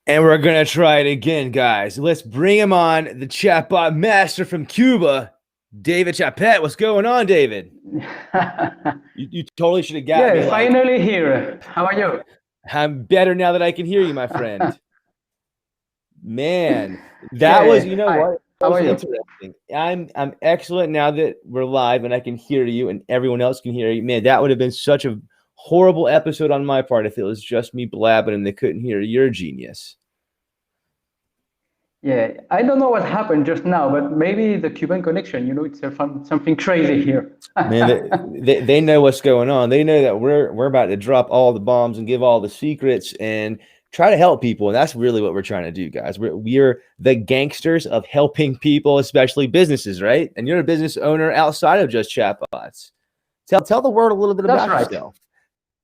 And we're going to try it again, guys. Let's bring him on, the chatbot master from Cuba, David CHAPET. What's going on, David? You totally should have got me. Yeah, finally here. How are you? I'm better now that I can hear you, my friend. Man, that was, you know Hi. what? How are you? Interesting. I'm excellent now that we're live and I can hear you and everyone else can hear you. Man, that would have been such a horrible episode on my part if it was just me blabbing and they couldn't hear your genius. Yeah, I don't know what happened just now, but maybe the Cuban connection, it's something crazy here. Man, they know what's going on. They know that we're about to drop all the bombs and give all the secrets and try to help people. And that's really what we're trying to do, guys. We're the gangsters of helping people, especially businesses, right? And you're a business owner outside of just chatbots. Tell the world a little bit about yourself.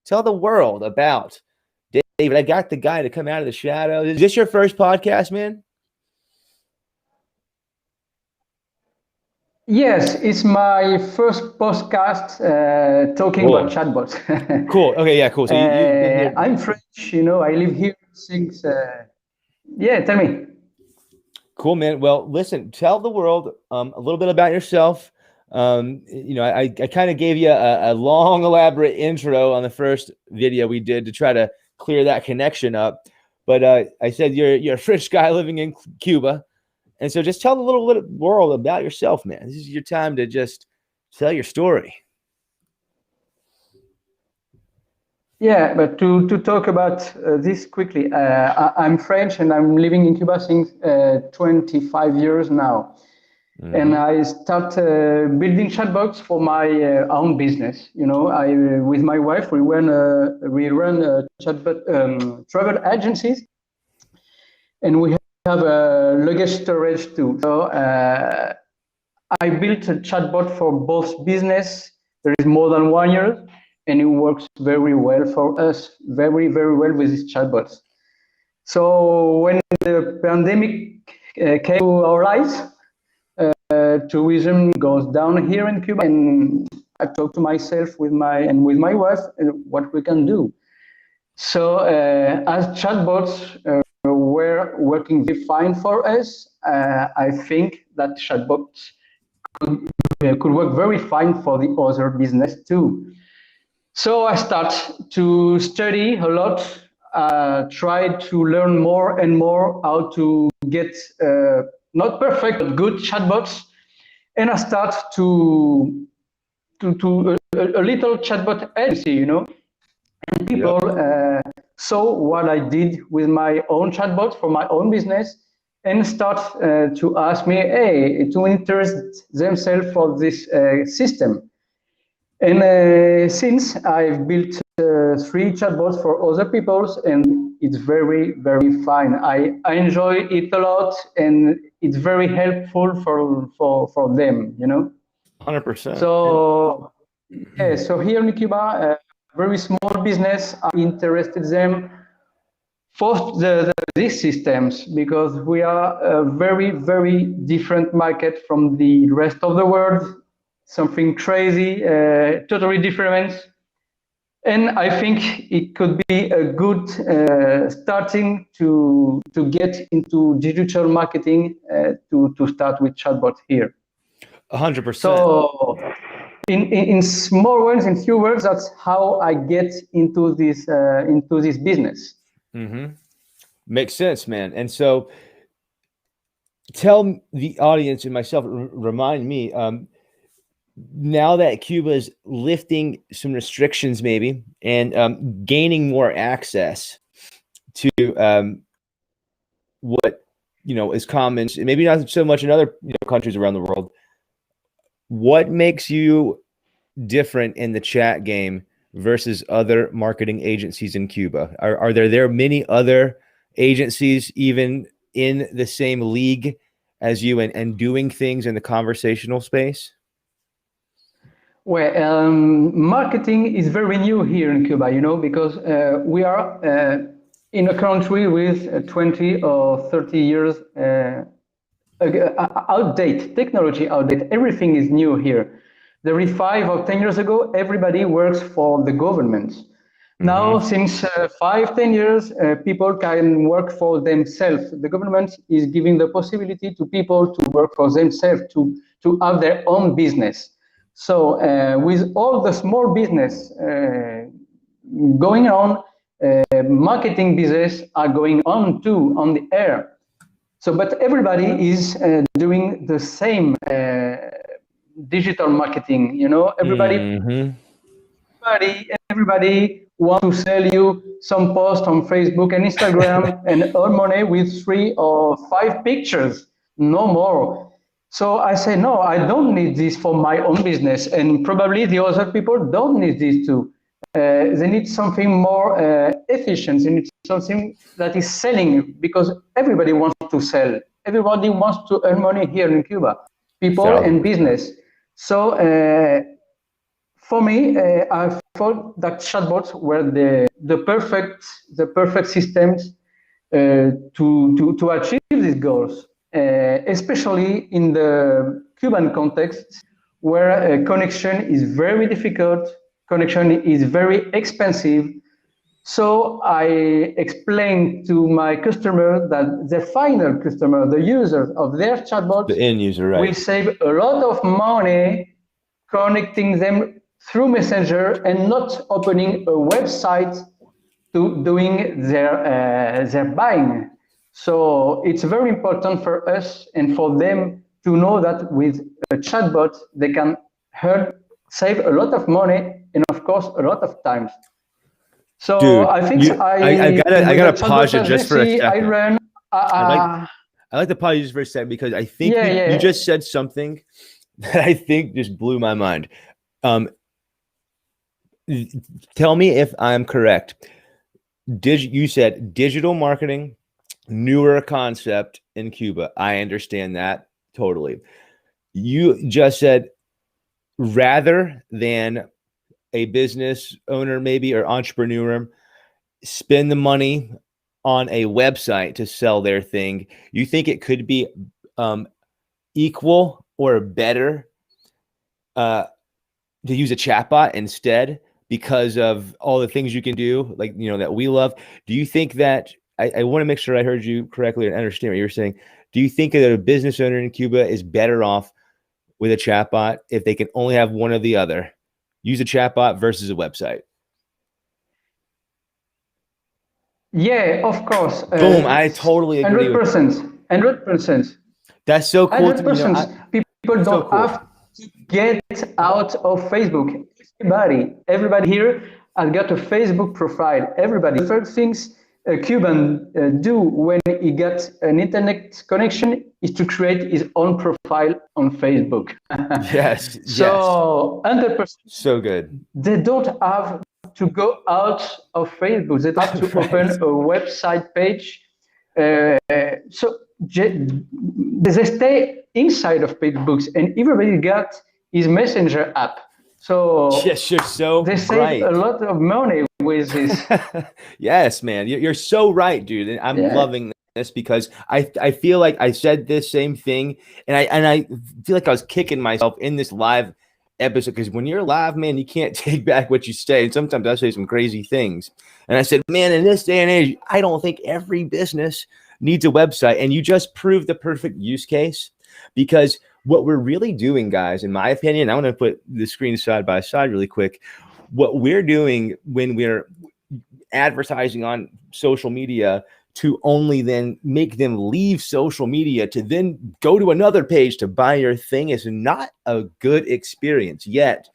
Tell the world about David. I got the guy to come out of the shadows. Is this your first podcast, man? Yes, it's my first podcast talking about chatbots. Cool. Okay, yeah, cool. So I'm French, I live here since, yeah, tell me. Cool, man. Well, listen, tell the world a little bit about yourself. I kind of gave you a long, elaborate intro on the first video we did to try to clear that connection up. But I said you're a French guy living in Cuba. And so just tell the little world about yourself, man. This is your time to just tell your story. Yeah, but to talk about this quickly, I'm French and I'm living in Cuba since 25 years now. Mm-hmm. And I start building chatbots for my own business. With my wife, we run chatbot travel agencies, and we have a luggage storage too. So I built a chatbot for both business. There is more than 1 year, and it works very well for us, very, very well with these chatbots. So when the pandemic came to our lives, tourism goes down here in Cuba, and I talked to myself with my wife what we can do. So as chatbots were working very fine for us, I think that chatbots could work very fine for the other business too. So I start to study a lot, try to learn more and more how to get not perfect but good chatbots, and I start to a little chatbot agency, and people saw what I did with my own chatbot for my own business, and start to ask me, to interest themselves for this system. And since I've built 3 chatbots for other people, and it's very, very fine. I enjoy it a lot, and it's very helpful for them, 100%. So, yeah, so here in Cuba, very small business, I interested them for these systems, because we are a very, very different market from the rest of the world. Something crazy, totally different. And I think it could be a good starting to get into digital marketing to start with chatbot here. 100%. So in small words, in few words, that's how I get into this business. Mm-hmm. Makes sense, man. And so tell the audience and myself, remind me, now that Cuba is lifting some restrictions maybe and gaining more access to what is common, maybe not so much in other countries around the world, what makes you different in the chat game versus other marketing agencies in Cuba? Are there many other agencies even in the same league as you and doing things in the conversational space? Well, marketing is very new here in Cuba, because we are in a country with 20 or 30 years technology outdated. Everything is new here. There is 5 or 10 years ago, everybody works for the government. Now, since 5, 10 years, people can work for themselves. The government is giving the possibility to people to work for themselves, to have their own business. So with all the small business going on, marketing business are going on too on the air. So, but everybody is doing the same digital marketing. You know, everybody wants to sell you some post on Facebook and Instagram and earn money with 3 or 5 pictures, no more. So I say, no, I don't need this for my own business, and probably the other people don't need this too. They need something more efficient. They need something that is selling, because everybody wants to sell. Everybody wants to earn money here in Cuba, people and business. So for me, I thought that chatbots were the perfect systems to achieve these goals, especially in the Cuban context, where connection is very difficult, connection is very expensive. So I explained to my customer that the final customer, the user of their chatbot, the end user, right, will save a lot of money connecting them through Messenger and not opening a website to doing their buying. So it's very important for us and for them to know that with a chatbot they can save a lot of money and of course a lot of time. So dude, I think I gotta pause you just for a second. I ran. I like to pause you just for a second, because I think you just said something that I think just blew my mind. Tell me if I'm correct. You said digital marketing, newer concept in Cuba. I understand that totally. You just said rather than a business owner maybe or entrepreneur spend the money on a website to sell their thing, you think it could be equal or better to use a chatbot instead, because of all the things you can do, like, you know, that we love? Do you think that, I want to make sure I heard you correctly and understand what you're saying. Do you think that a business owner in Cuba is better off with a chatbot if they can only have one or the other? Use a chatbot versus a website? Yeah, of course. Boom, I totally agree. 100%. That's so cool. 100%. People don't have to get out of Facebook. Everybody here has got a Facebook profile. Everybody. The first things a Cuban do when he gets an internet connection is to create his own profile on Facebook. Yes. So 100%. So good. They don't have to go out of Facebook. They have to open a website page. So they stay inside of Facebook, and everybody got his Messenger app. So yes, you're so they save a lot of money with this. Yes, man, you're so right, dude. And I'm loving this, because I feel like I said this same thing, and I feel like I was kicking myself in this live episode, because when you're live, man, you can't take back what you say, and sometimes I say some crazy things. And I said, man, in this day and age, I don't think every business needs a website. And you just proved the perfect use case, because what we're really doing, guys, in my opinion, I want to put the screen side by side really quick. What we're doing when we're advertising on social media to only then make them leave social media to then go to another page to buy your thing is not a good experience yet.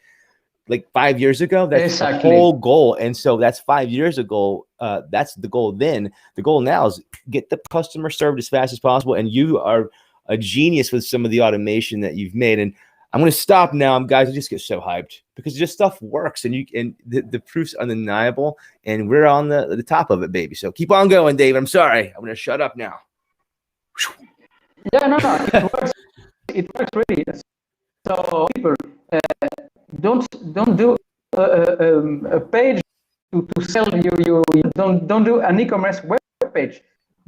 Like 5 years ago, that's the whole goal. And so that's 5 years ago. That's the goal then. The goal now is get the customer served as fast as possible. And you are a genius with some of the automation that you've made. And I'm going to stop now, guys. I just get so hyped because just stuff works, and the proof's undeniable, and we're on the top of it, baby. So keep on going, Dave. I'm sorry. I'm going to shut up now. Yeah, no, it works. It works really. So people don't do a page to sell you. Don't do an e-commerce web page.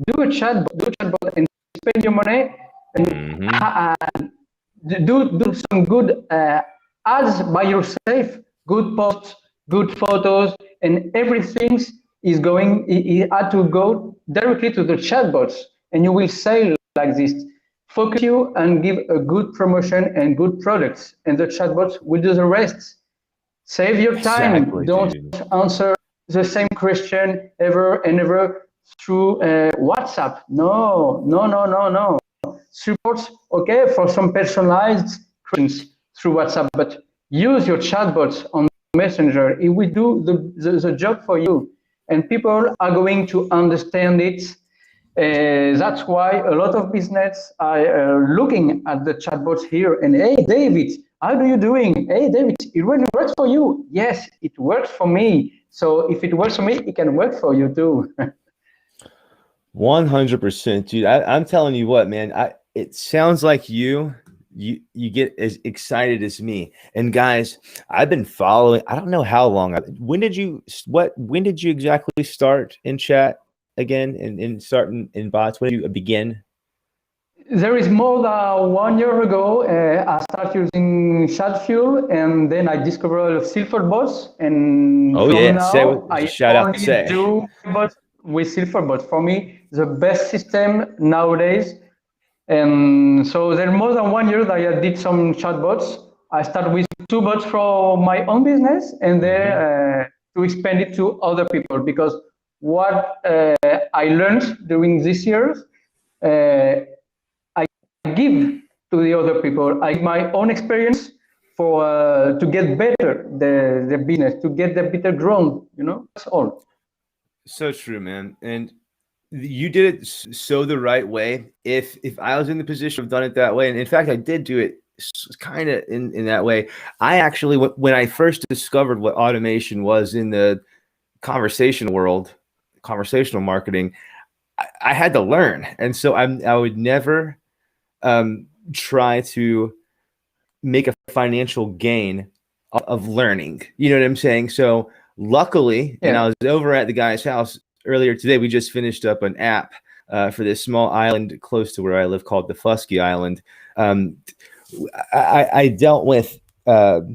Do a chatbot and spend your money and do some good ads by yourself, good posts, good photos, and everything is going, it had to go directly to the chatbots, and you will say like this: focus you and give a good promotion and good products, and the chatbots will do the rest. Save your time. Exactly, Don't dude. answer the same question ever and ever through WhatsApp. No, no, no, no, no. Supports, okay, for some personalized questions through WhatsApp, but use your chatbots on Messenger. It will do the job for you, and people are going to understand it. That's why a lot of business are looking at the chatbots here and, hey, David, how are you doing? Hey, David, it really works for you. Yes, it works for me. So if it works for me, it can work for you too. 100%, dude. I'm telling you what, man. It sounds like you get as excited as me. And guys, I've been following. I don't know how long. When did you exactly start in chat again and start in bots? When did you begin? There is more than 1 year ago, I started using ChatFuel, and then I discovered a lot of Silverbots. And Oh from yeah, now, I shout out to only say. do bots with Silverbots. For me, the best system nowadays. And so there more than 1 year that I did some chatbots. I started with 2 bots for my own business, and then to expand it to other people, because what I learned during this year, uh, I give to the other people. I give my own experience for to get better the business, to get the better grown. That's all. So true, man. And you did it so the right way. If I was in the position of done it that way, and in fact, I did do it kind of in that way. I actually, when I first discovered what automation was in the conversational world, conversational marketing, I had to learn, and so I would never try to make a financial gain of learning. You know what I'm saying? So luckily, and I Yeah. was over at the guy's house earlier today. We just finished up an app for this small island close to where I live called the Fusky Island. Um, I dealt with. Let's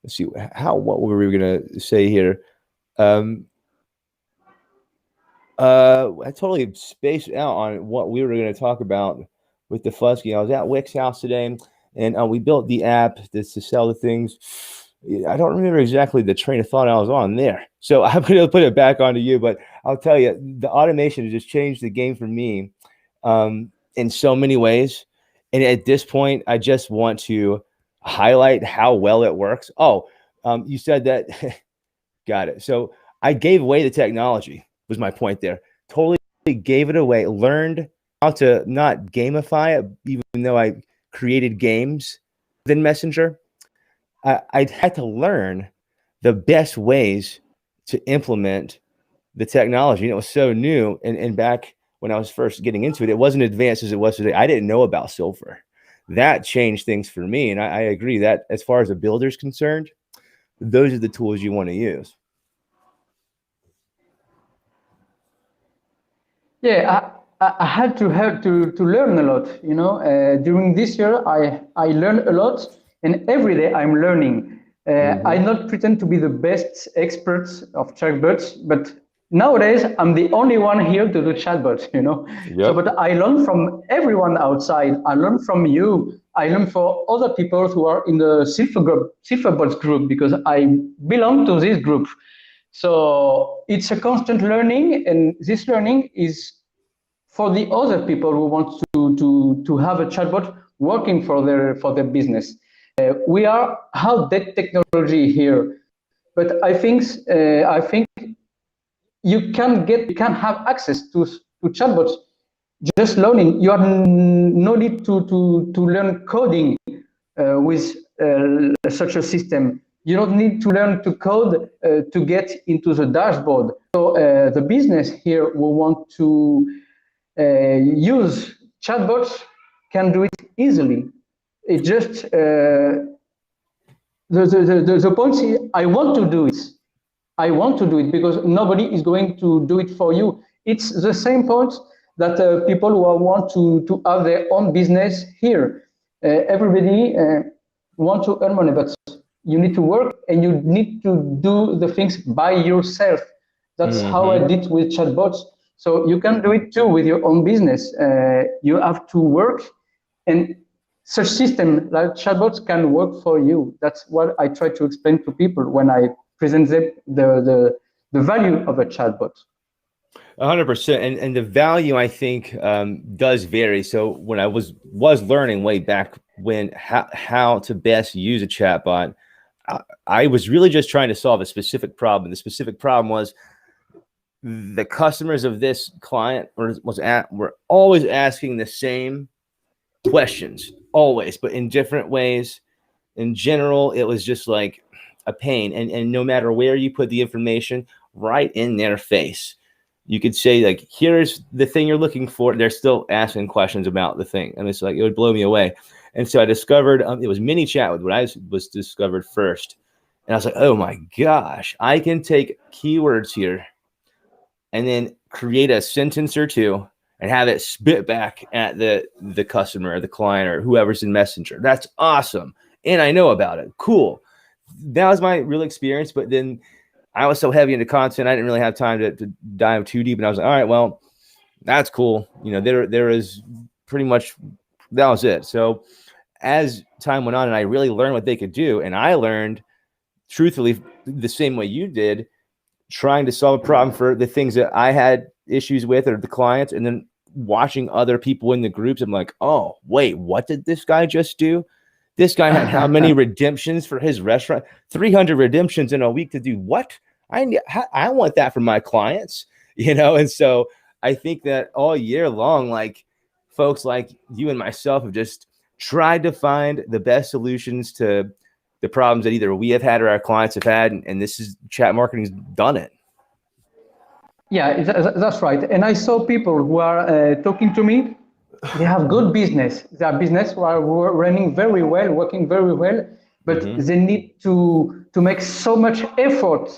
see what were we gonna say here? I totally spaced out on what we were going to talk about with the Fusky. I was at Wick's house today, and we built the app to sell the things. I don't remember exactly the train of thought I was on there, so I'm going to put it back onto you. But I'll tell you, the automation has just changed the game for me in so many ways. And at this point, I just want to highlight how well it works. Oh, you said that. Got it. So I gave away the technology, was my point there. Totally gave it away, learned how to not gamify it, even though I created games within Messenger. I had to learn the best ways to implement the technology. And it was so new. And back when I was first getting into it, it wasn't advanced as it was today. I didn't know about Silver. That changed things for me. And I agree that as far as a builder is concerned, those are the tools you want to use. Yeah, I had to learn a lot. During this year, I learned a lot, and every day I'm learning. I not pretend to be the best expert of chatbots, but nowadays I'm the only one here to do chatbots. So, Yep. but I learn from everyone outside. I learn from you. I learn from other people who are in the Silverbots group, because I belong to this group. So it's a constant learning, and this learning is for the other people who want to have a chatbot working for their business. We are outdated technology here, but I think you can have access to chatbots just learning. You have no need to learn coding with such a system. You don't need to learn to code to get into the dashboard. So the business here will want to use chatbots can do it easily. It just the point is, I want to do it. I want to do it because nobody is going to do it for you. It's the same point that people who want to have their own business here. Everybody want to earn money, but you need to work and you need to do the things by yourself. That's how I did with chatbots. So you can do it too with your own business. You have to work, and such system like chatbots can work for you. That's what I try to explain to people when I present them the value of a chatbot. 100%, and the value I think does vary. So when I was learning way back when how to best use a chatbot, I was really just trying to solve a specific problem. The specific problem was the customers of this client were always asking the same questions, always, but in different ways. In general, it was just like a pain, and no matter where you put the information, right in their face, you could say like, here's the thing you're looking for. They're still asking questions about the thing. And it's like, it would blow me away. And so I discovered, it was MiniChat when I was discovered first. And I was like, oh my gosh, I can take keywords here and then create a sentence or two and have it spit back at the customer or the client or whoever's in Messenger. That's awesome. And I know about it. Cool. That was my real experience. But then I was so heavy into content, I didn't really have time to dive too deep. And I was like, all right, well, that's cool. There is pretty much, that was it. So as time went on and I really learned what they could do, and I learned truthfully the same way you did, trying to solve a problem for the things that I had issues with or the clients, and then watching other people in the groups. I'm like, oh, wait, what did this guy just do? This guy had how many redemptions for his restaurant? 300 redemptions in a week to do what? I want that for my clients, And so I think that all year long, like folks like you and myself have just tried to find the best solutions to the problems that either we have had or our clients have had. And this is chat marketing's done it. Yeah, that's right. And I saw people who are talking to me. They have good business. Their business are running very well, working very well, but they need to make so much effort,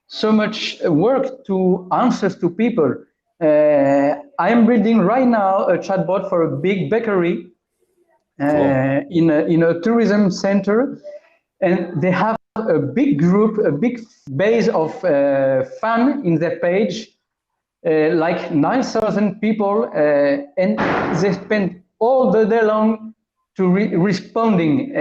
so much work to answer to people. I am building right now a chatbot for a big bakery in a tourism center, and they have a big group, a big base of fans in their page. Like 9,000 people, and they spend all the day long to responding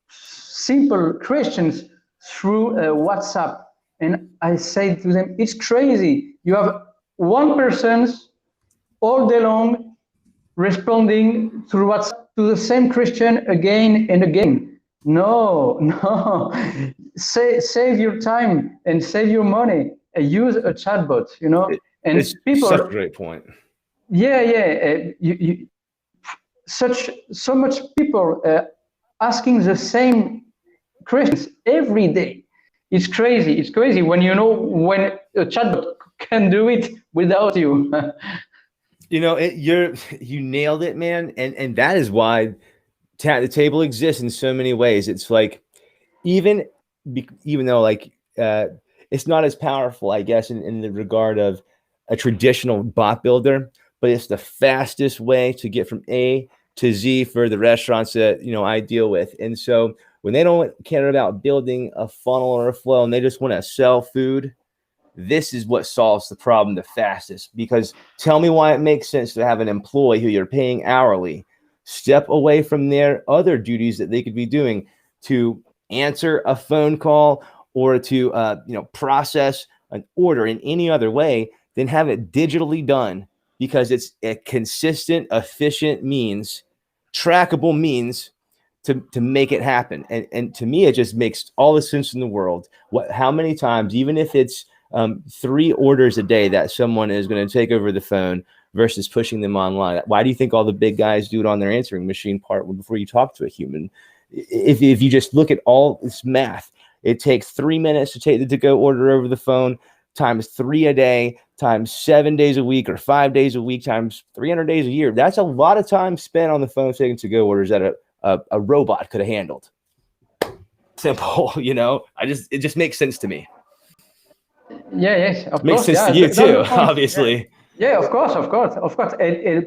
simple questions through WhatsApp. And I say to them, it's crazy. You have one person all day long responding through WhatsApp to the same question again and again. No, save your time and save your money. Use a chatbot, and it's people. Such a great point. Yeah. So much people asking the same questions every day. It's crazy. It's crazy when when a chatbot can do it without you. You nailed it, man, and that is why the table exists in so many ways. It's like even though like it's not as powerful, I guess, in the regard of a traditional bot builder, but it's the fastest way to get from A to Z for the restaurants that I deal with. And so when they don't care about building a funnel or a flow and they just want to sell food, this is what solves the problem the fastest. Because tell me why it makes sense to have an employee who you're paying hourly step away from their other duties that they could be doing to answer a phone call or to process an order in any other way than have it digitally done, because it's a consistent, efficient means, trackable means to make it happen. And to me, it just makes all the sense in the world. How many times, even if it's 3 orders a day that someone is going to take over the phone versus pushing them online, why do you think all the big guys do it on their answering machine part before you talk to a human? If you just look at all this math, it takes 3 minutes to take the to-go order over the phone, times 3 a day, times 7 days a week or 5 days a week, times 300 days a year. That's a lot of time spent on the phone taking to-go orders that a robot could have handled. Simple, it just makes sense to me. Yeah, yes, of makes course. Sense to you too, obviously. Yeah, of course.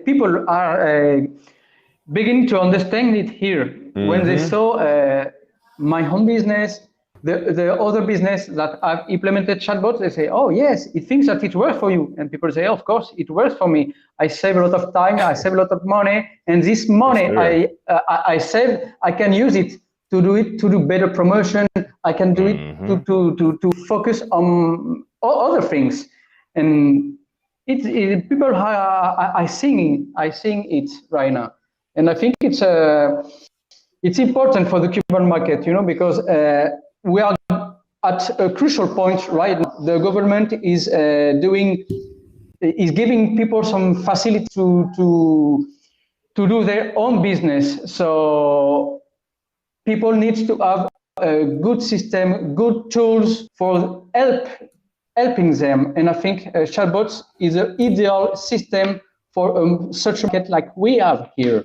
People are beginning to understand it here when they saw my home business, the other business that I've implemented chatbots, they say, oh yes, it thinks that it works for you. And people say, of course, it works for me. I save a lot of time, I save a lot of money, and this money Sure. I save, I can use it to do better promotion. I can do it to focus on other things. And people are seeing it right now. And I think it's important for the Cuban market, because we are at a crucial point right now. The government is giving people some facility to do their own business. So people need to have a good system, good tools for helping them. And I think chatbots is an ideal system for such a market like we have here.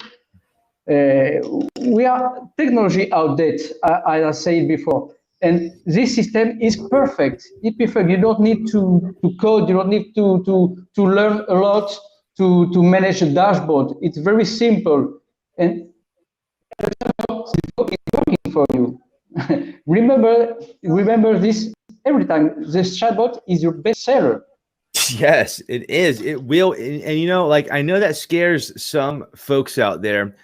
We are technology outdated, as I said before, and this system is perfect. It's perfect. You don't need to code. You don't need to learn a lot to manage a dashboard. It's very simple, and it's working for you. remember this every time. This chatbot is your best seller. Yes, it is. It will. And like, I know that scares some folks out there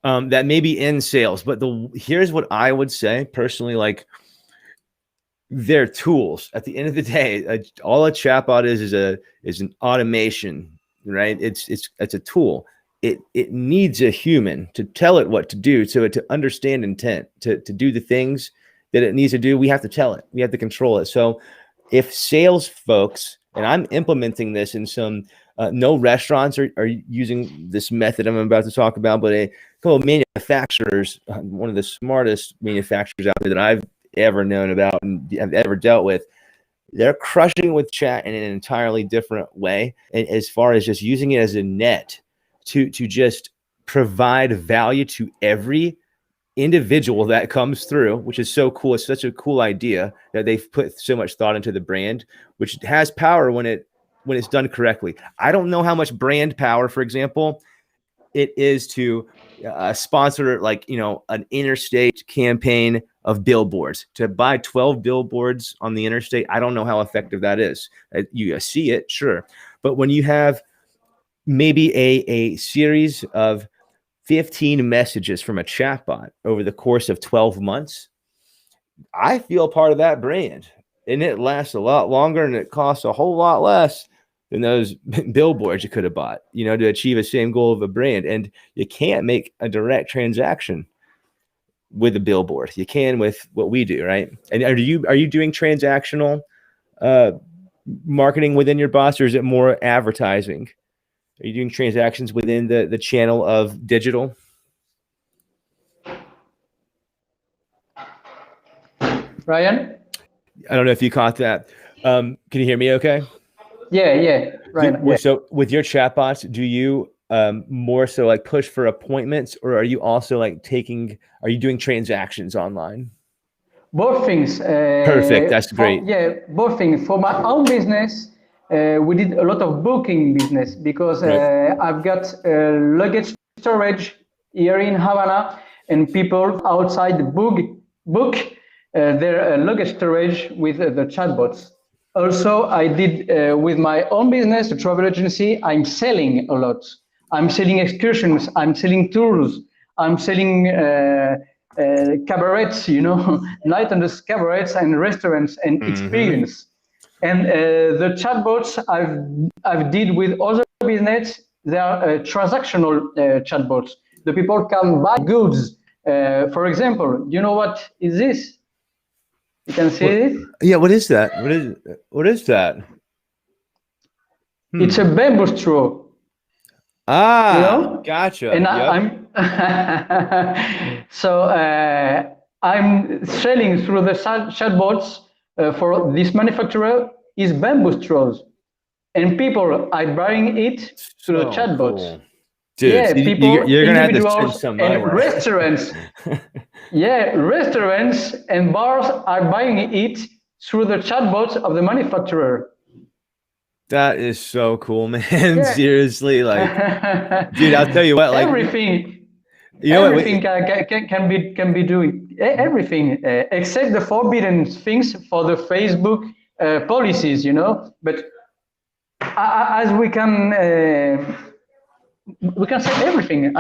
that may be in sales, but here's what I would say personally, like, they're tools. At the end of the day, all a chatbot is an automation, right? It's a tool. It needs a human to tell it what to do, to understand intent, to do the things that it needs to do. We have to tell it. We have to control it. So if sales folks, and I'm implementing this in some, no restaurants are using this method I'm about to talk about, but a couple of manufacturers, one of the smartest manufacturers out there that I've ever known about and have ever dealt with, they're crushing with chat in an entirely different way. And as far as just using it as a net to just provide value to every individual that comes through, which is so cool. It's such a cool idea that they've put so much thought into the brand, which has power when it's done correctly. I don't know how much brand power, for example, it is to sponsor, like, an interstate campaign of billboards, to buy 12 billboards on the interstate. I don't know how effective that is. You see it, sure. But when you have maybe a series of 15 messages from a chatbot over the course of 12 months, I feel part of that brand, and it lasts a lot longer and it costs a whole lot less than those billboards you could have bought, to achieve the same goal of a brand. And you can't make a direct transaction with a billboard. You can with what we do, right? And are you doing transactional marketing within your bots, or is it more advertising? Are you doing transactions within the channel of digital? Ryan? I don't know if you caught that. Can you hear me okay? Yeah. Ryan. So with your chatbots, do you more so like push for appointments, or are you also like are you doing transactions online? Both things. Perfect. That's great. Both things. For my own business, we did a lot of booking business because Right. I've got luggage storage here in Havana, and people outside book their luggage storage with the chatbots. Also, I did with my own business, the travel agency. I'm selling a lot. I'm selling excursions. I'm selling tours. I'm selling cabarets, night on the cabarets and restaurants and experience. And the chatbots I've did with other business, they are transactional chatbots. The people can buy goods. For example, you know what is this? You can see it? Yeah, what is that? What is that? It's a bamboo straw. Gotcha. And Yep. I'm selling through the chatbots for this manufacturer is bamboo straws, and people are buying it through the chatbots. Cool. Dude, people, you're gonna have to send individuals, some and restaurants. Restaurants and bars are buying it through the chatbots of the manufacturer. That is so cool, man. Seriously, like, dude, I'll tell you what, like everything can be doing. everything except the forbidden things for the Facebook policies, But as we can say everything.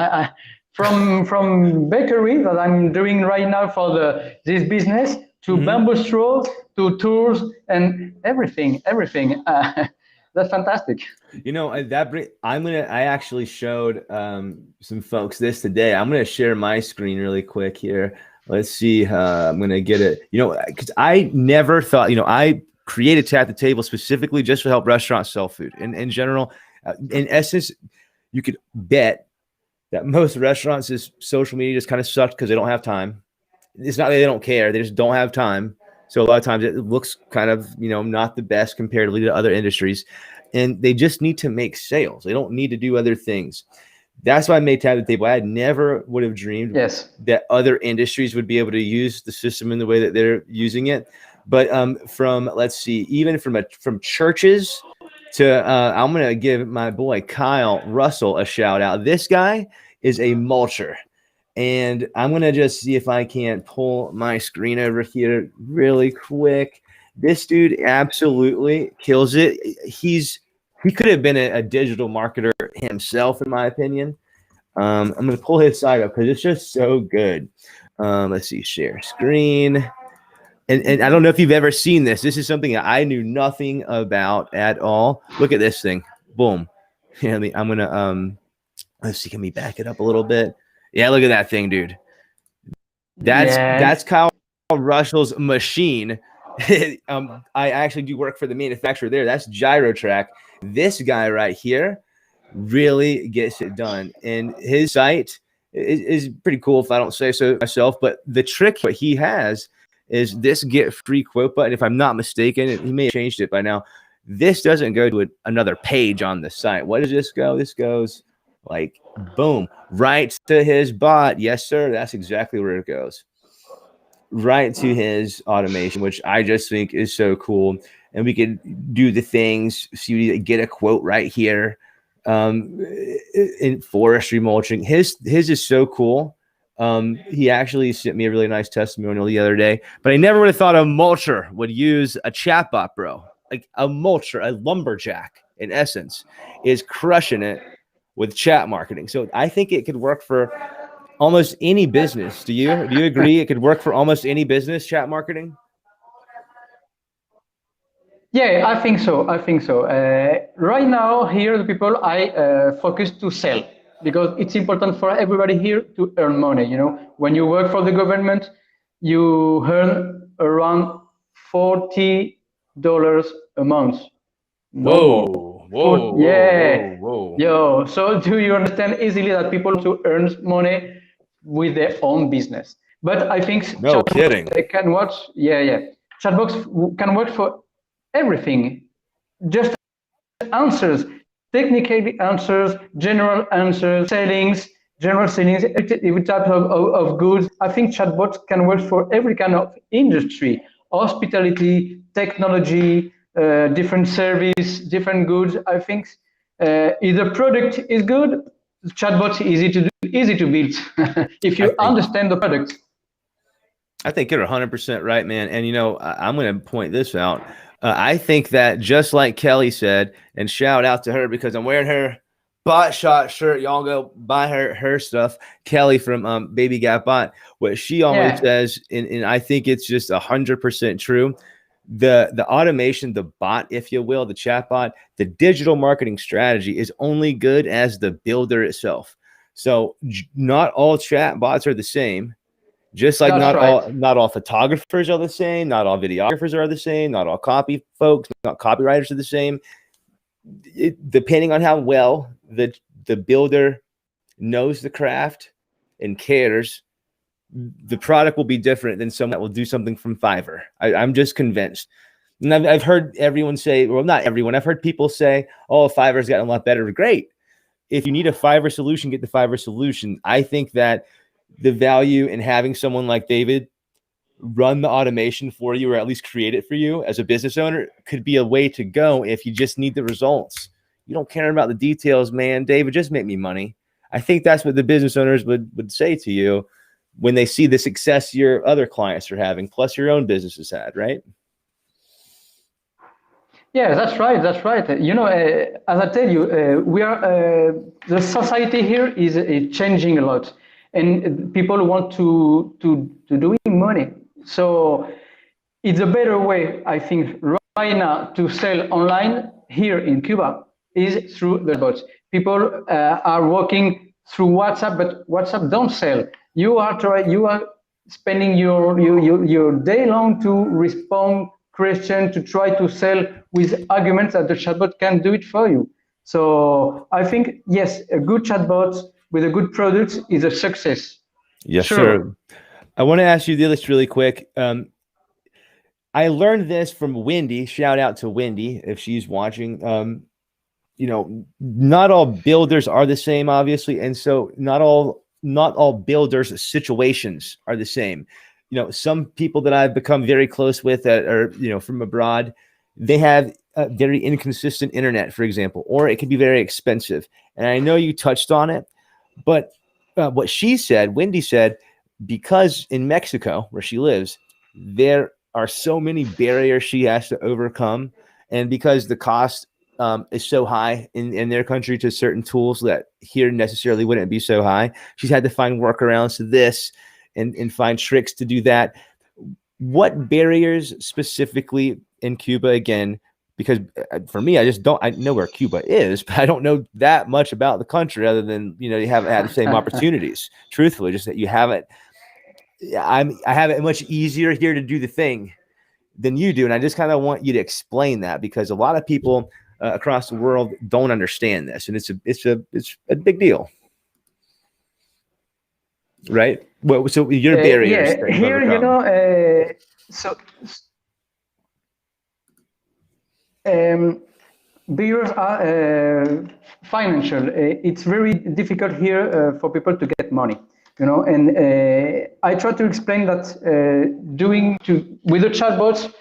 From bakery that I'm doing right now for this business to bamboo straw to tours and everything. That's fantastic. I actually showed some folks this today. I'm gonna share my screen really quick here. Let's see. I'm gonna get it. Because I never thought. I created Tap the Table specifically just to help restaurants sell food. In general, in essence, you could bet that most restaurants' social media just kind of sucks because they don't have time. It's not that they don't care; they just don't have time. So a lot of times it looks kind of not the best comparatively to other industries, and they just need to make sales. They don't need to do other things. That's why I made Tap the Table. I never would have dreamed that other industries would be able to use the system in the way that they're using it. But even from churches to I'm going to give my boy Kyle Russell a shout out. This guy is a mulcher. And I'm going to just see if I can't pull my screen over here really quick. This dude absolutely kills it. He could have been a digital marketer himself, in my opinion. I'm going to pull his site up because it's just so good. Let's see, share screen. And I don't know if you've ever seen this. This is something that I knew nothing about at all. Look at this thing. Boom. I'm going to, let's see, can we back it up a little bit? Yeah, look at that thing, dude. That's Kyle Russell's machine. I actually do work for the manufacturer there. That's GyroTrack. This guy right here really gets it done. And his site is pretty cool if I don't say so myself. But the trick what he has is this get free quote button. If I'm not mistaken, he may have changed it by now. This doesn't go to another page on the site. What does this go? This goes like boom, right to his bot. Yes, sir. That's exactly where it goes. Right to his automation, which I just think is so cool. And we could do the things. So you get a quote right here. In forestry mulching. His is so cool. He actually sent me a really nice testimonial the other day, but I never would have thought a mulcher would use a chatbot, bro. Like a mulcher, a lumberjack, in essence, is crushing it with chat marketing. So I think it could work for almost any business. Do you agree? It could work for almost any business, chat marketing? Yeah, I think so. Right now, here, the people I focus to sell because it's important for everybody here to earn money. When you work for the government, you earn around $40 a month. Whoa. Yo. So do you understand easily that people to earn money with their own business? But I think no kidding. They can work. Chatbots can work for everything. Just answers, technical answers, general answers, general sellings, every type of goods. I think chatbots can work for every kind of industry, hospitality, technology, different service, different goods. I think either product is good, chatbots easy to build if you understand the product. I think you're 100% right, man. And I'm going to point this out. I think that just like Kelly said, and shout out to her because I'm wearing her Bot Shot shirt. Y'all go buy her stuff. Kelly from Baby Got Bot. What she always says, and I think it's just 100% true. The automation, the bot, if you will, the chatbot, the digital marketing strategy is only good as the builder itself. So not all chatbots are the same. Just like not all photographers are the same, not all videographers are the same, not all copy folks, not copywriters are the same. Depending on how well the builder knows the craft and cares, the product will be different than someone that will do something from Fiverr. I'm just convinced. And I've heard everyone say, well, not everyone. I've heard people say, oh, Fiverr's gotten a lot better. Great. If you need a Fiverr solution, get the Fiverr solution. I think that the value in having someone like David run the automation for you, or at least create it for you as a business owner, could be a way to go if you just need the results. You don't care about the details, man. David, just make me money. I think that's what the business owners would say to you. when they see the success your other clients are having, plus your own business has had, right? Yeah, that's right. That's right. As I tell you, we are the society here is changing a lot, and people want to doing money. So it's a better way, I think, right now to sell online here in Cuba is through the bots. People are working through WhatsApp, but WhatsApp don't sell. You are spending your day long to respond question to try to sell with arguments that the chatbot can do it for you. So I think yes, a good chatbot with a good product is a success. Yes, Sure. sir. I want to ask you this really quick. I learned this from Wendy. Shout out to Wendy if she's watching. Not all builders are the same, obviously, and so not all builders' situations are the same. Some people that I've become very close with that are from abroad, they have a very inconsistent internet, for example, or it can be very expensive. And I know you touched on it, but what Wendy said, because in Mexico, where she lives, there are so many barriers she has to overcome, and because the cost is so high in their country to certain tools that here necessarily wouldn't be so high, she's had to find workarounds to this and find tricks to do that. What barriers specifically in Cuba, again, because for me, I know where Cuba is, but I don't know that much about the country other than, you haven't had the same opportunities, truthfully, just that you haven't. I have it much easier here to do the thing than you do. And I just kind of want you to explain that, because a lot of people across the world don't understand this, and it's a big deal, right? Well, so your barriers yeah, here, barriers are financial. It's very difficult here for people to get money, and I try to explain that with the chatbots,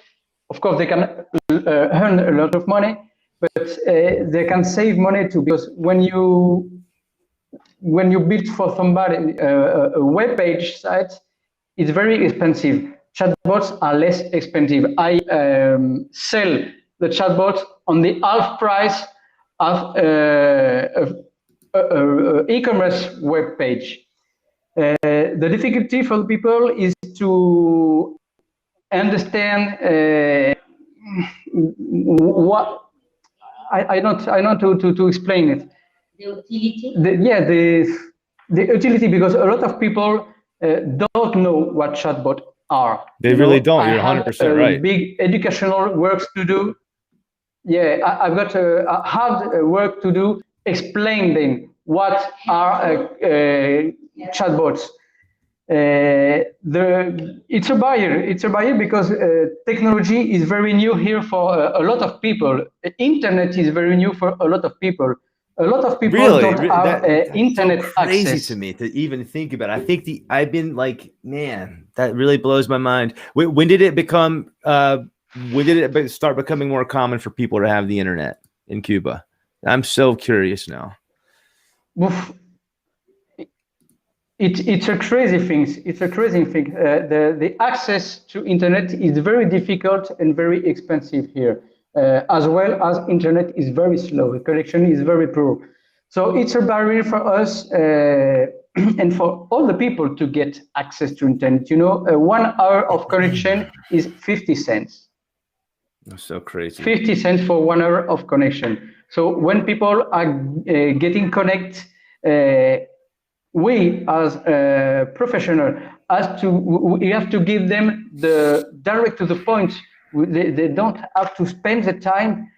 of course, they can earn a lot of money, but they can save money too, because when you build for somebody a web page site, it's very expensive. Chatbots are less expensive. I sell the chatbot on the half price of e-commerce web page. The difficulty for the people is to understand what I don't to explain it. The utility? The utility, because a lot of people don't know what chatbot are. They really don't. You're 100% right. Big educational works to do. Yeah, I've got hard work to do, explain them what are chatbots. It's a barrier. It's a barrier because technology is very new here for a lot of people. Internet is very new for a lot of people. A lot of people don't have internet so crazy access. to me to even think about it. I think I've been like, man, that really blows my mind. When did it become? When did it start becoming more common for people to have the internet in Cuba? I'm so curious now. It's a crazy thing. It's a crazy thing. The access to internet is very difficult and very expensive here, as well as internet is very slow. The connection is very poor. So it's a barrier for us and for all the people to get access to internet. 1 hour of connection is 50 cents. That's so crazy. 50 cents for 1 hour of connection. So when people are getting connected, we as a professional we have to give them the direct to the point. They don't have to spend the time.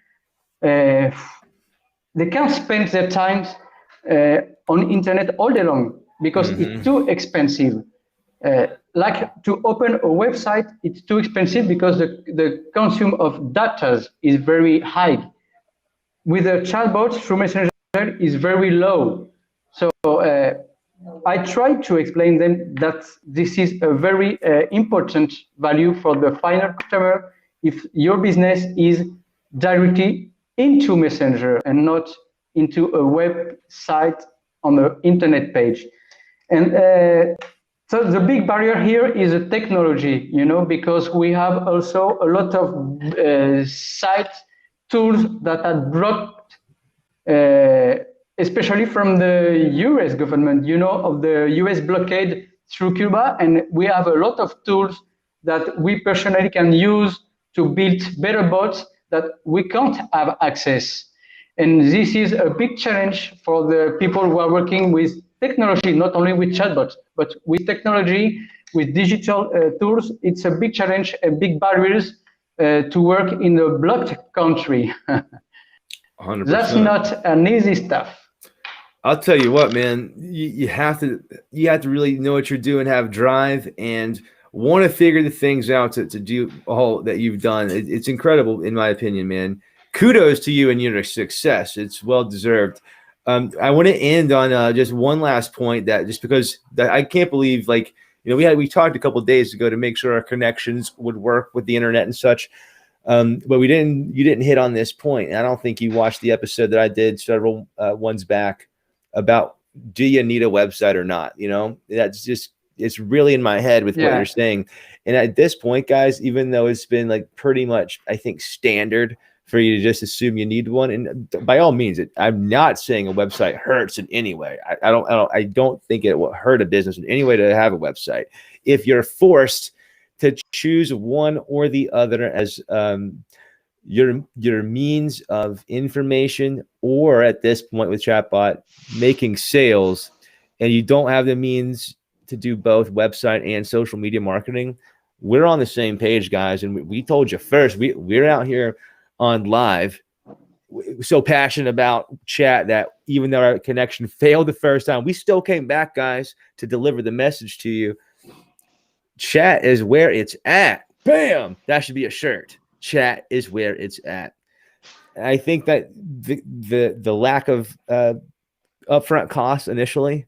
They can't spend their time on internet all day long because it's too expensive. Like to open a website, it's too expensive because the consume of data is very high. With a chatbot through Messenger is very low. So I try to explain them that this is a very important value for the final customer if your business is directly into Messenger and not into a website on the internet page. And So the big barrier here is the technology, because we have also a lot of site tools that are blocked, especially from the US government, of the US blockade through Cuba. And we have a lot of tools that we personally can use to build better bots that we can't have access. And this is a big challenge for the people who are working with technology, not only with chatbots, but with technology, with digital tools. It's a big challenge, a big barriers to work in a blocked country. 100%. That's not an easy stuff. I'll tell you what, man, you have to really know what you're doing, have drive, and want to figure the things out to do all that you've done. It's incredible, in my opinion, man. Kudos to you and your success. It's well deserved. I want to end on just one last point, that just because I can't believe, like, we talked a couple of days ago to make sure our connections would work with the internet and such. But you didn't hit on this point. I don't think you watched the episode that I did several ones back about, do you need a website or not? That's just, it's really in my head with what you're saying. And at this point, guys, even though it's been like pretty much, I think, standard for you to just assume you need one, and by all means, I'm not saying a website hurts in any way. I don't think it will hurt a business in any way to have a website. If you're forced to choose one or the other as your means of information, or at this point with ChatBot, making sales, and you don't have the means to do both website and social media marketing, we're on the same page, guys. And we told you first, we're out here on live, so passionate about chat that even though our connection failed the first time, we still came back, guys, to deliver the message to you. Chat is where it's at. Bam! That should be a shirt. Chat is where it's at. I think that the lack of upfront costs initially,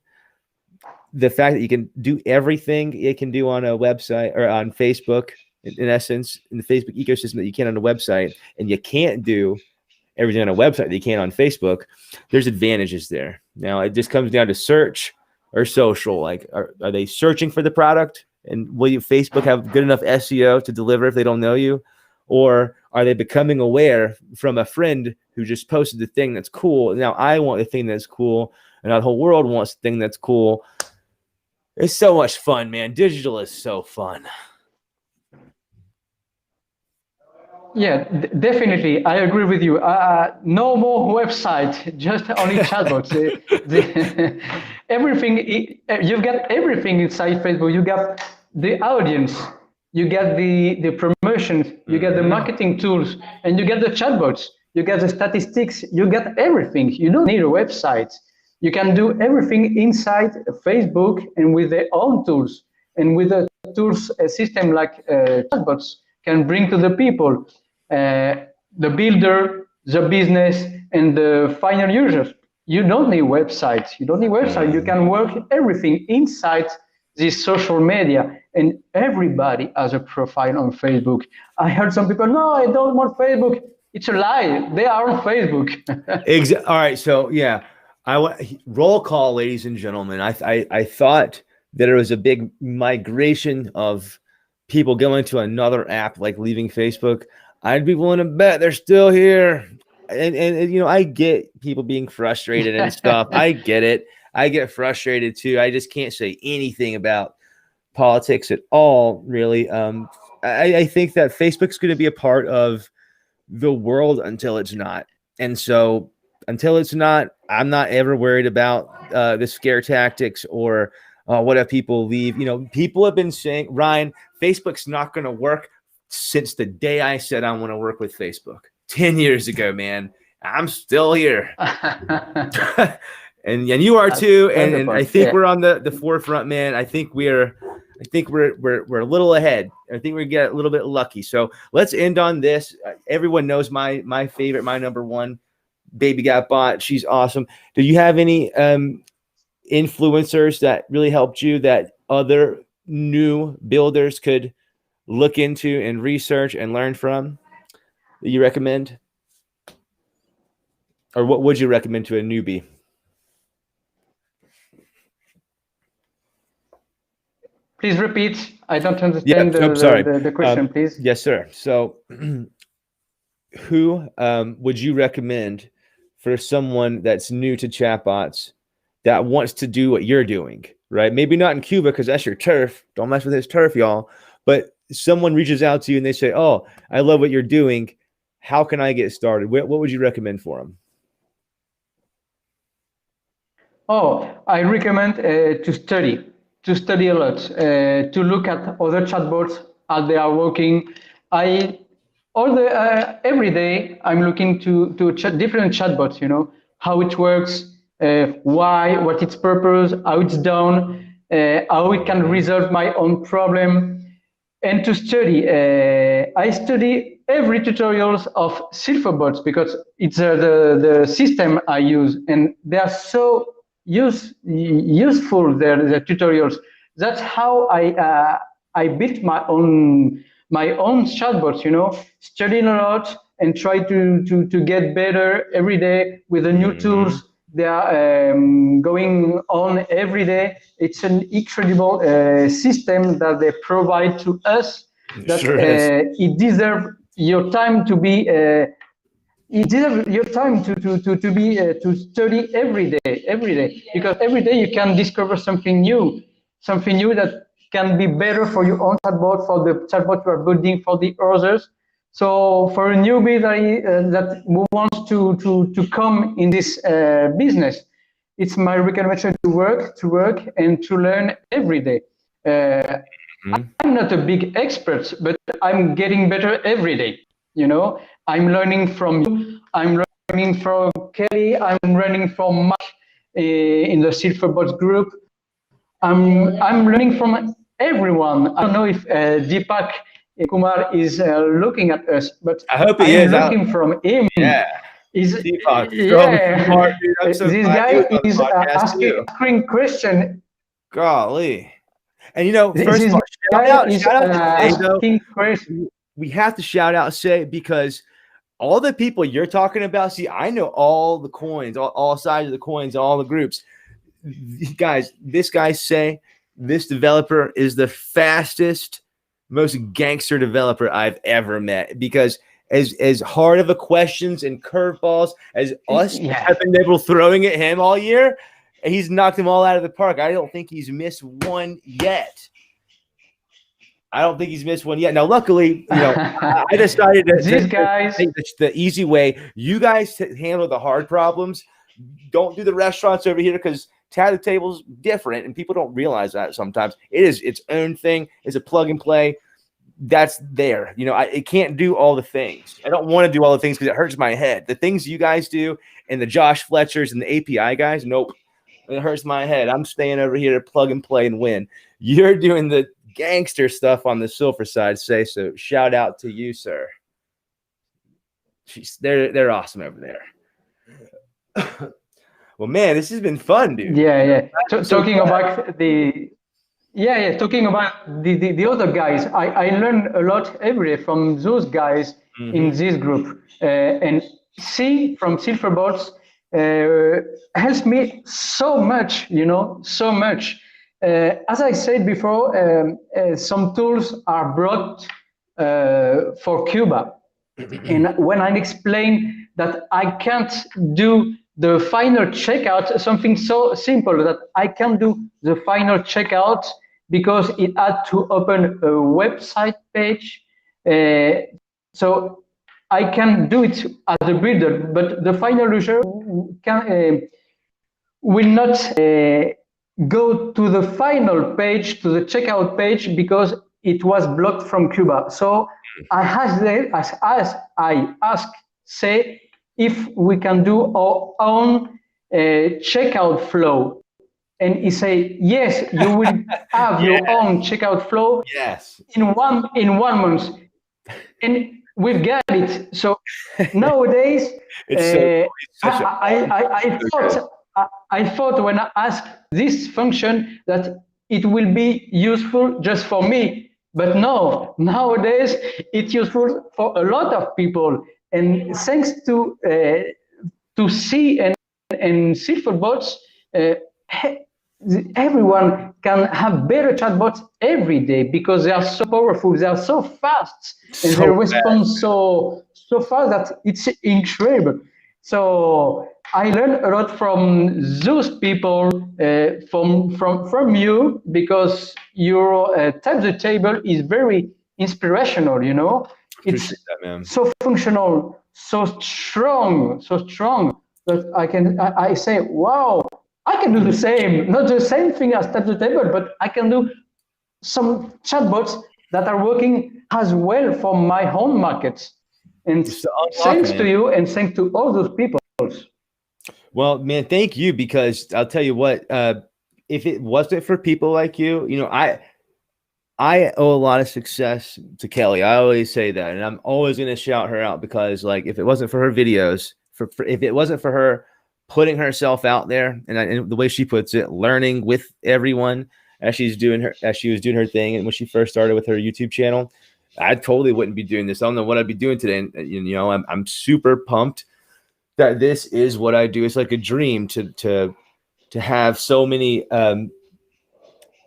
the fact that you can do everything it can do on a website or on Facebook, in essence, in the Facebook ecosystem, that you can on a website, and you can't do everything on a website that you can on Facebook, there's advantages there. Now, it just comes down to search or social. Like, are they searching for the product? And will Facebook have good enough SEO to deliver if they don't know you? Or are they becoming aware from a friend who just posted the thing that's cool? Now I want the thing that's cool, and the whole world wants the thing that's cool. It's so much fun, man. Digital is so fun. Yeah, definitely. I agree with you. No more website, just only chatbots. Everything, you've got everything inside Facebook. You got the audience, you get the promotions, you get the marketing tools, and you get the chatbots, you get the statistics, you get everything. You don't need a website. You can do everything inside Facebook and with their own tools, and with a tools a system like chatbots can bring to the people, the builder, the business, and the final users. You don't need websites. You don't need websites. You can work everything inside this social media, and everybody has a profile on Facebook. I heard some people, no, I don't want Facebook. It's a lie. They are on Facebook. All right. So yeah, roll call, ladies and gentlemen. I thought that there was a big migration of people going to another app, like leaving Facebook. I'd be willing to bet they're still here. And I get people being frustrated and stuff. I get it. I get frustrated too. I just can't say anything about politics at all, really. I think that Facebook's going to be a part of the world until it's not. And so until it's not, I'm not ever worried about the scare tactics or what if people leave. People have been saying, Ryan, Facebook's not going to work since the day I said I want to work with Facebook 10 years ago, man. I'm still here. and you are too. And I think we're on the forefront, man. I think we're a little ahead. I think we get a little bit lucky. So let's end on this. Everyone knows my favorite, my number one, Baby Got Bot. She's awesome. Do you have any influencers that really helped you that other new builders could look into and research and learn from that you recommend? Or what would you recommend to a newbie? Please repeat. I don't Yeah, understand I'm sorry. the question, please. Yes, sir. So, who would you recommend for someone that's new to chatbots that wants to do what you're doing, right? Maybe not in Cuba because that's your turf. Don't mess with his turf, y'all. But someone reaches out to you and they say, "Oh, I love what you're doing. How can I get started?" What would you recommend for them? Oh, I recommend to study a lot, to look at other chatbots as they are working. I all the every day I'm looking to different chatbots. You know how it works, why, what its purpose, how it's done, how it can resolve my own problem, and to study. I study every tutorials of Silverbots because it's the system I use, and they are so useful. The tutorials. That's how I built my own chatbots. You know, studying a lot and try to get better every day with the new tools they are going on every day. It's an incredible system that they provide to us that Sure is. it deserves your time to be it deserves your time to be to study every day because every day you can discover something new that can be better for your own chatbot, for the chatbot you are building for the others. So for a newbie that wants to come in this business, it's my recommendation to work and to learn every day. I'm not a big expert, but I'm getting better every day. You know, I'm learning from you. I'm learning from Kelly. I'm learning from Mike in the Silverbots group. I'm learning from everyone. I don't know if Deepak Kumar is looking at us, but I hope he I'm is. looking from him. Yeah. Is Deepak, so yeah, smart, dude. I'm so this glad he was guy on the is podcast too. asking question. Golly. And you know, first This of all, guy is shout out to Say though. asking question. We have to shout out Say because all the people you're talking about, see, I know all the coins, all sides of the coins, all the groups. Guys, this guy Say, this developer is the fastest, most gangster developer I've ever met because as hard of a questions and curveballs as us have been able throwing at him all year, he's knocked them all out of the park. I don't think he's missed one yet. Now, luckily, I decided to take the easy way. You guys handle the hard problems. Don't do the restaurants over here because Tattle Table's different, and people don't realize that sometimes. It is its own thing. It's a plug and play. That's there. It can't do all the things. I don't want to do all the things because it hurts my head. The things you guys do and the Josh Fletchers and the API guys, nope. It hurts my head. I'm staying over here to plug and play and win. You're doing the gangster stuff on the silver side. Say so. Shout out to you, sir. They're awesome over there. Well, man, this has been fun, dude. Yeah. Talking about the other guys, I learn a lot every day from those guys in this group. And C from Silverbots helps me so much, so much. As I said before, some tools are brought for Cuba. And when I explain that I can't do the final checkout, something so simple that I can do the final checkout because it had to open a website page. So I can do it as a builder, but the final user will not go to the final page, to the checkout page, because it was blocked from Cuba. So I asked Say if we can do our own checkout flow. And he say, yes, you will have your own checkout flow in one month. And we've got it. So nowadays, I thought when I asked this function that it will be useful just for me. But no, nowadays it's useful for a lot of people. And thanks to C and Silverbots, everyone can have better chatbots every day because they are so powerful, they are so fast, and they So respond so fast that it's incredible. So I learned a lot from those people, from you, because your type the table is very inspirational. You know, appreciate it's that, man. so functional, so strong that I say, wow, I can do the same, not the same thing as tap the table, but I can do some chatbots that are working as well for my own markets. And Just to unlock, thanks man. to you and thanks to all those people. Well, man, thank you, because I'll tell you what, if it wasn't for people like you, I owe a lot of success to Kelly. I always say that, and I'm always going to shout her out, because like if it wasn't for her videos, if it wasn't for her putting herself out there, and the way she puts it, learning with everyone as she was doing her thing, and when she first started with her YouTube channel, I totally wouldn't be doing this. I don't know what I'd be doing today. And I'm super pumped that this is what I do. It's like a dream to have so many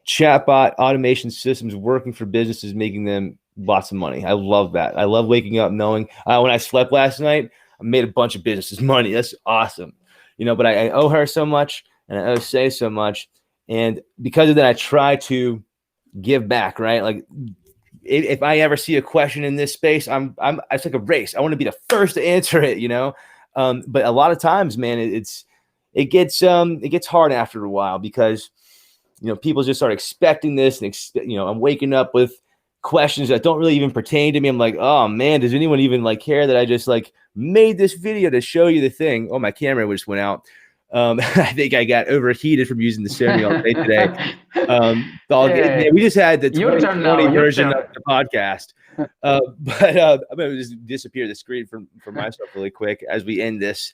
chatbot automation systems working for businesses, making them lots of money. I love that. I love waking up knowing when I slept last night, I made a bunch of businesses money. That's awesome. But I owe her so much, and I owe Say so much. And because of that, I try to give back, right? Like if I ever see a question in this space, it's like a race. I want to be the first to answer it, but a lot of times, man, it gets hard after a while, because people just start expecting this, and I'm waking up with questions that don't really even pertain to me. I'm like, oh man, does anyone even like care that I just like made this video to show you the thing? Oh, my camera just went out. I think I got overheated from using the Sony all day today. All good. Yeah, Man, we just had the your turn now. 2020 Your version turn. of the podcast. But I'm gonna just disappear the screen for myself really quick as we end this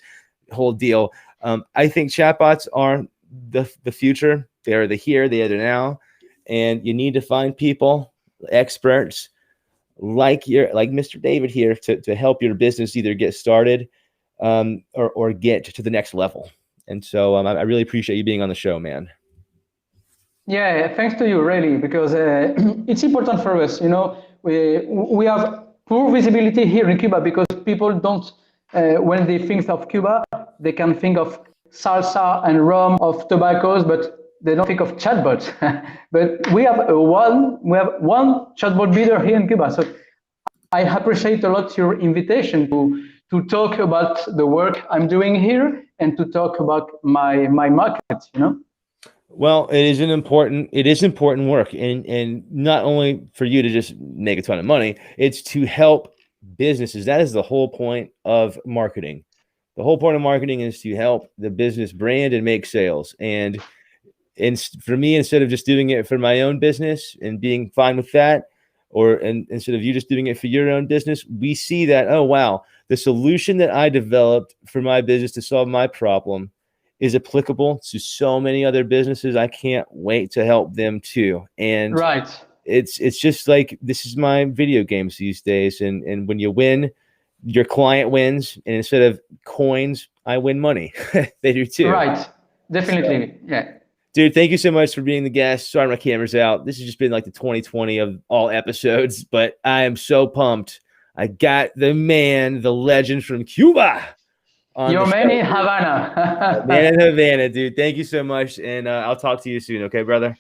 whole deal. I think chatbots are the future. They are the here, they are the now, and you need to find people, experts like Mr. David here to help your business either get started or get to the next level. And so I really appreciate you being on the show, man. Yeah, thanks to you, really, because it's important for us. We have poor visibility here in Cuba because people don't, when they think of Cuba, they can think of salsa and rum, of tobaccos, but they don't think of chatbots. But we have one chatbot builder here in Cuba. So I appreciate a lot your invitation to talk about the work I'm doing here and to talk about my market. Well, it is important work, and not only for you to just make a ton of money, it's to help businesses. That is the whole point of marketing. The whole point of marketing is to help the business brand and make sales. And for me, instead of just doing it for my own business and being fine with that, and instead of you just doing it for your own business, we see that, oh, wow, the solution that I developed for my business to solve my problem is applicable to so many other businesses. I can't wait to help them too. And right. It's just like, this is my video games these days. And when you win, your client wins, and instead of coins, I win money. They do too. Right. Definitely. So, yeah. Dude, thank you so much for being the guest. Sorry, my camera's out. This has just been like the 2020 of all episodes, but I am so pumped. I got the man, the legend from Cuba. Your man in Havana. Man in Havana, dude. Thank you so much. And I'll talk to you soon. Okay, brother?